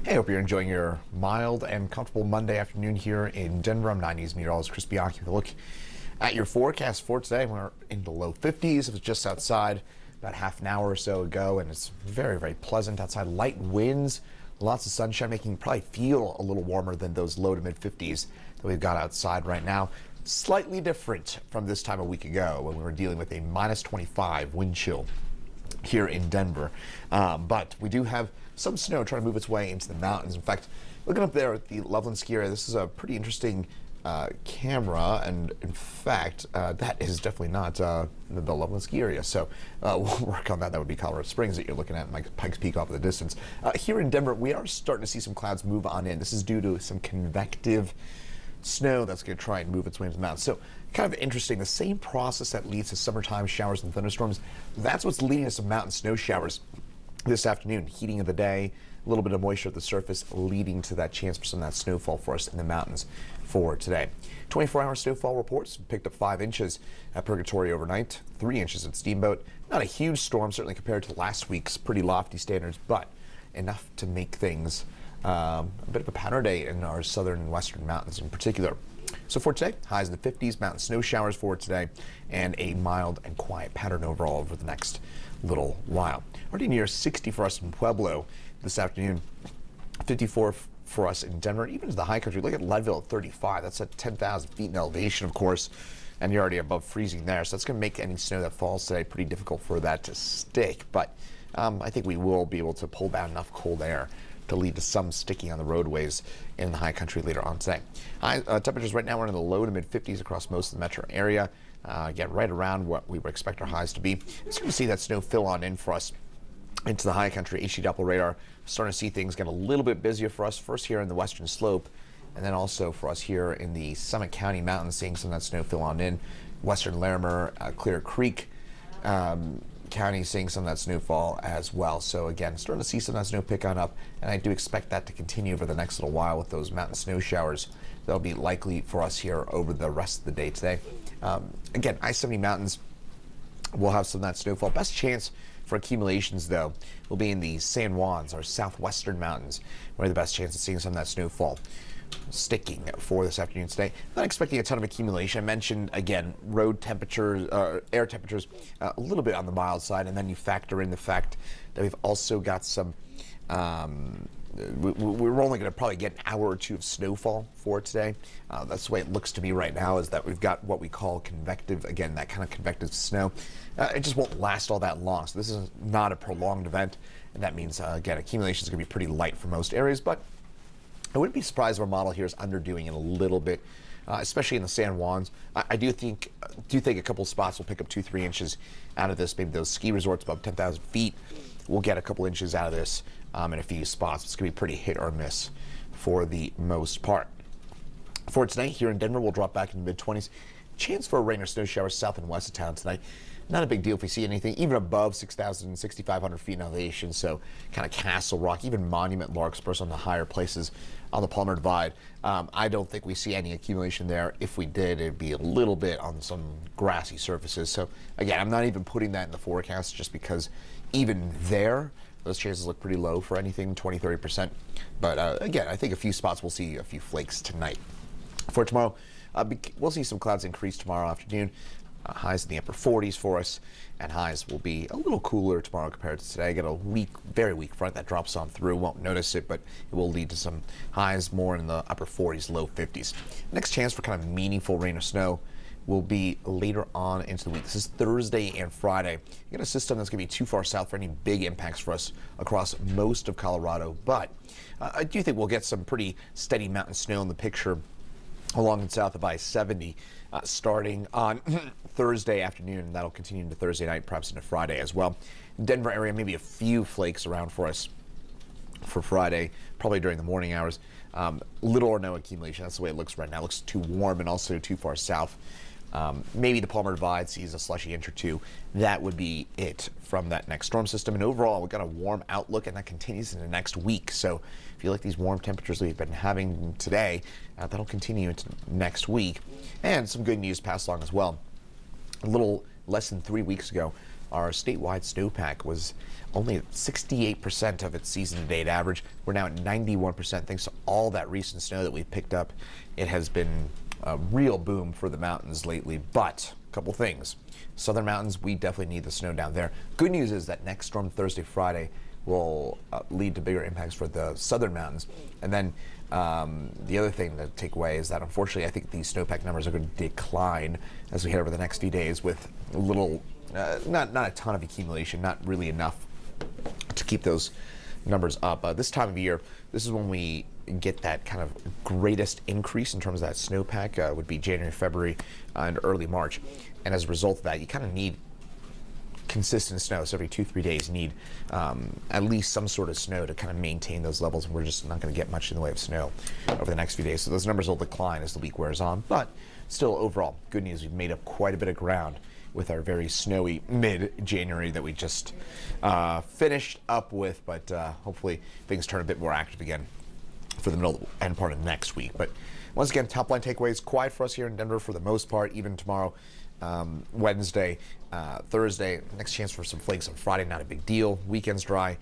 Hey, hope you're enjoying your mild and comfortable Monday afternoon here in Denver. I'm 90s meteorologist Chris Bianchi with a look at your forecast for today. We're in the low 50s. It was just outside about half an hour or so ago, and it's very, very pleasant outside. Light winds, lots of sunshine, making you probably feel a little warmer than those low to mid 50s that we've got outside right now. Slightly different from this time a week ago when we were dealing with a minus 25 wind chill here in Denver. But we do have some snow trying to move its way into the mountains. In fact, looking up there at the Loveland ski area, this is a pretty interesting camera, and in fact, that is definitely not the Loveland ski area. So we'll work on that. That would be Colorado Springs that you're looking at, Pikes Peak off in the distance. Here in Denver, we are starting to see some clouds move on in. This is due to some convective snow that's going to try and move its way into the mountains. So kind of interesting, the same process that leads to summertime showers and thunderstorms, that's what's leading to some mountain snow showers this afternoon. Heating of the day, a little bit of moisture at the surface leading to that chance for some of that snowfall for us in the mountains for today. 24-hour snowfall reports picked up 5 inches at Purgatory overnight, 3 inches at Steamboat. Not a huge storm, certainly compared to last week's pretty lofty standards, but enough to make things a bit of a powder day in our southern and western mountains in particular. So for today, highs in the 50s, mountain snow showers for today, and a mild and quiet pattern overall over the next little while. Already near 60 for us in Pueblo this afternoon, 54 for us in Denver, even to the high country. Look at Leadville at 35. That's at 10,000 feet in elevation, of course, and you're already above freezing there. So that's going to make any snow that falls today pretty difficult for that to stick. But I think we will be able to pull down enough cold air to lead to some sticking on the roadways in the high country later on today. Temperatures right now are in the low to mid 50s across most of the metro area. Again, right around what we would expect our highs to be. It's going to see that snow fill on in for us into the high country. HD Doppler radar starting to see things get a little bit busier for us, first here in the western slope, and then also for us here in the Summit County Mountains, seeing some of that snow fill on in. Western Larimer, Clear Creek County seeing some of that snowfall as well. So again, starting to see some of that snow pick on up, and I do expect that to continue over the next little while with those mountain snow showers that'll be likely for us here over the rest of the day today. Again, I-70 mountains will have some of that snowfall. Best chance for accumulations, though, will be in the San Juans, our southwestern mountains, where the best chance of seeing some of that snowfall sticking for this afternoon today. Not expecting a ton of accumulation. I mentioned, again, road temperatures, air temperatures a little bit on the mild side, and then you factor in the fact that we've also got some we're only going to probably get an hour or two of snowfall for today. That's the way it looks to me right now, is that we've got what we call convective, again, that kind of convective snow. It just won't last all that long. So this is not a prolonged event, and that means, again, accumulation is going to be pretty light for most areas, but I wouldn't be surprised if our model here is underdoing it a little bit, especially in the San Juans. I do think a couple spots will pick up 2-3 inches out of this. Maybe those ski resorts above 10,000 feet will get a couple inches out of this in a few spots. It's going to be pretty hit or miss for the most part. For tonight here in Denver, we'll drop back in the mid-20s. Chance for a rain or snow shower south and west of town tonight. Not a big deal if we see anything, even above 6,000, 6,500 feet in elevation. So kind of Castle Rock, even Monument, Larkspur, on the higher places on the Palmer Divide. I don't think we see any accumulation there. If we did, it'd be a little bit on some grassy surfaces. So again, I'm not even putting that in the forecast just because even there, those chances look pretty low for anything, 20-30%. But again, I think a few spots we'll see a few flakes tonight. For tomorrow, we'll see some clouds increase tomorrow afternoon. Highs in the upper 40s for us, and highs will be a little cooler tomorrow compared to today. Get a weak, very weak front that drops on through. Won't notice it, but it will lead to some highs more in the upper 40s, low 50s. Next chance for kind of meaningful rain or snow will be later on into the week. This is Thursday and Friday. You got a system that's going to be too far south for any big impacts for us across most of Colorado, but I do think we'll get some pretty steady mountain snow in the picture along and south of I-70 starting on Thursday afternoon, and that'll continue into Thursday night, perhaps into Friday as well. Denver area, maybe a few flakes around for us for Friday, probably during the morning hours. Little or no accumulation. That's the way it looks right now. It looks too warm and also too far south. Maybe the Palmer Divide sees a slushy inch or two. That would be it from that next storm system. And overall, we've got a warm outlook, and that continues into next week. So if you like these warm temperatures that we've been having today, that'll continue into next week. And some good news passed along as well. A little less than 3 weeks ago, our statewide snowpack was only at 68% of its season-to-date average. We're now at 91% thanks to all that recent snow that we've picked up. It has been a real boom for the mountains lately, but a couple things. Southern mountains, we definitely need the snow down there. Good news is that next storm Thursday, Friday will lead to bigger impacts for the southern mountains. And then the other thing to take away is that unfortunately I think these snowpack numbers are going to decline as we head over the next few days with a little, not a ton of accumulation, not really enough to keep those numbers up. This time of year, this is when we get that kind of greatest increase in terms of that snowpack, would be January, February, and early March. And as a result of that, you kind of need consistent snow. So every 2-3 days you need at least some sort of snow to kind of maintain those levels. And we're just not going to get much in the way of snow over the next few days. So those numbers will decline as the week wears on. But still, overall, good news. We've made up quite a bit of ground with our very snowy mid-January that we just finished up with. But hopefully things turn a bit more active again for the middle and part of next week. But once again, top line takeaways, quiet for us here in Denver for the most part, even tomorrow, Wednesday, Thursday. Next chance for some flakes on Friday, not a big deal. Weekend's dry.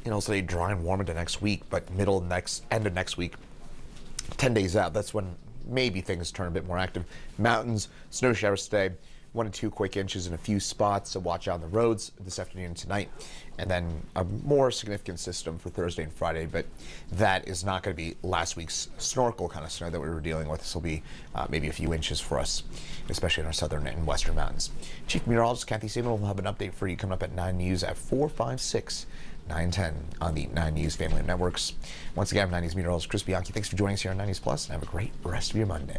Also dry and warm into next week, but end of next week, 10 days out, that's when maybe things turn a bit more active. Mountains, snow showers today, 1 to 2 quick inches in a few spots, so watch out on the roads this afternoon and tonight. And then a more significant system for Thursday and Friday, but that is not going to be last week's snorkel kind of snow that we were dealing with. This will be maybe a few inches for us, especially in our southern and western mountains. Chief Meteorologist Kathy Saban will have an update for you coming up at 9 News at 4:56. 9:10 on the 9 News family of networks. Once again, I'm 9 News Meteorologist Chris Bianchi. Thanks for joining us here on 9 News Plus, and have a great rest of your Monday.